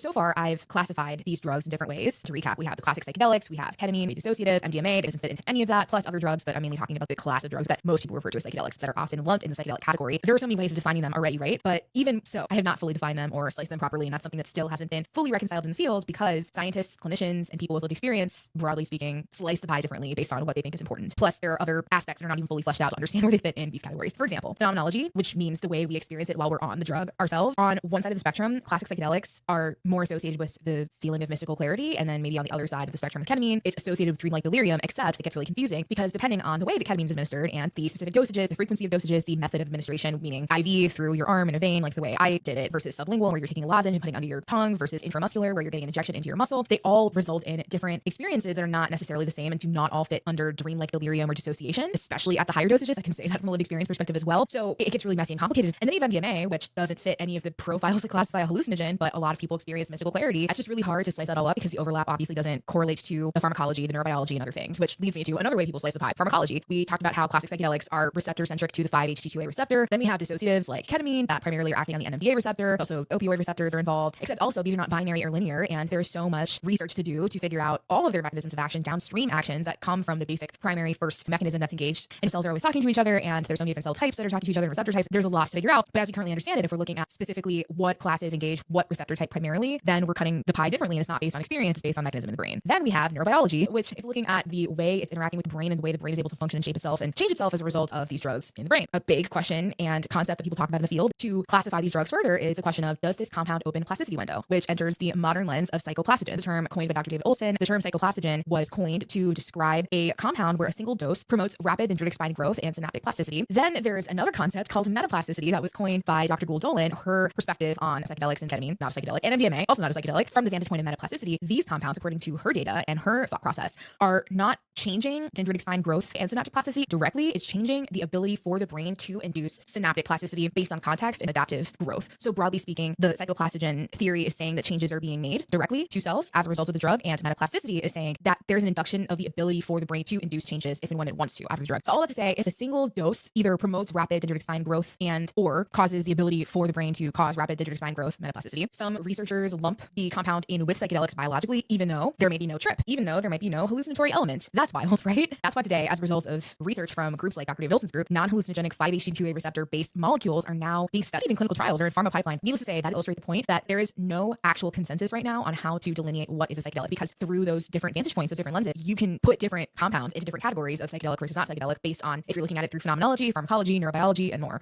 so far I've classified these drugs in different ways. To recap, we have the classic psychedelics, we have ketamine, dissociative, MDMA, that doesn't fit into any of that, plus other drugs, but I'm mainly talking about the class of drugs that most people refer to as psychedelics that are often lumped in the psychedelic category. There are so many ways of defining them already, right? But even so, I have not fully defined them or sliced them properly, and that's something that still hasn't been fully reconciled in the field because scientists, clinicians, and people with lived experience, broadly speaking, slice the pie differently based on what they think is important. Plus, there are other aspects that are not even fully fleshed out to understand where they fit in these categories. For example, phenomenology, which means the way we experience it while we're on the drug ourselves. On one side of the spectrum, classic psychedelics are more associated with the feeling of mystical clarity, and then maybe on the other side of the spectrum with ketamine, it's associated with dreamlike delirium, except it gets really confusing because depending on the way that ketamine is administered and the specific dosages, the frequency of dosages, the method of administration, meaning IV through your arm in a vein, like the way I did it, versus sublingual, where you're taking a lozenge and putting under your tongue, versus intramuscular, where you're getting an injection into your muscle, they all result in different experiences that are not necessarily the same and do not all fit under dreamlike delirium or dissociation, especially at the higher dosages. I can say that from a lived experience perspective as well. So it gets really messy and complicated. And then you have MDMA, which doesn't fit any of the profiles that classify a hallucinogen, but a lot of people experience mystical clarity. That's just really hard to slice that all up because the overlap obviously doesn't correlate to the pharmacology, the neurobiology, and other things, which leads me to another way people slice the pie, pharmacology. We talked about how classic psychedelics are receptor-centric to the 5-HT2A receptor. Then we have dissociatives like ketamine that primarily are acting on the NMDA receptor. Also, opioid receptors are involved, except also these are not binary or linear, and there's so much research to do to figure out all of their mechanisms of action, downstream actions that come from the basic primary first mechanism that's engaged. And cells are always talking to each other, and there's so many different cell types that are talking to each other and receptor types. There's a lot to figure out, but as we currently understand it, if we're looking at specifically what classes engage what receptor type primarily, then we're cutting the pie differently, and it's not based on experience, it's based on mechanism in the brain. Then we have neurobiology, which is looking at the way it's interacting with the brain and the way the brain is able to function and shape itself and change itself as a result of these drugs in the brain. A big question and concept that people talk about in the field to classify these drugs further is the question of, does this compound open plasticity window, which enters the modern lens of psychoplastogen, the term coined by Dr. David Olson. The term psychoplastogen was coined to describe a compound where a single dose promotes rapid dendritic spine growth and synaptic plasticity. Then there's another concept called metaplasticity that was coined by Dr. Gould Dolan, her perspective on psychedelics and ketamine, not a psychedelic, and MDMA, also not a psychedelic. From the vantage point of metaplasticity, these compounds, according to her data and her thought process, are not changing dendritic spine growth and synaptic plasticity directly. It's changing the ability for the brain to induce synaptic plasticity based on context and adaptive growth. So broadly speaking, the psychoplastogen theory is saying that changes are being made directly to cells as a result of the drug, and metaplasticity is saying that there's an induction of the ability for the brain to induce changes if and when it wants to after the drug. So all that to say, if a single dose either promotes rapid dendritic spine growth and or causes the ability for the brain to cause rapid dendritic spine growth, metaplasticity, some researchers lump the compound in with psychedelics biologically, even though there may be no trip, even though there might be no hallucinatory element. That's wild, right? That's why today, as a result of research from groups like Dr. David Olson's group, non-hallucinogenic 5-HT2A receptor-based molecules are now being studied in clinical trials or in pharma pipelines. Needless to say, that illustrates the point that there is no actual consensus right now on how to delineate what is a psychedelic, because through those different vantage points, those different lenses, you can put different compounds into different categories of psychedelic versus not psychedelic based on if you're looking at it through phenomenology, pharmacology, neurobiology, and more.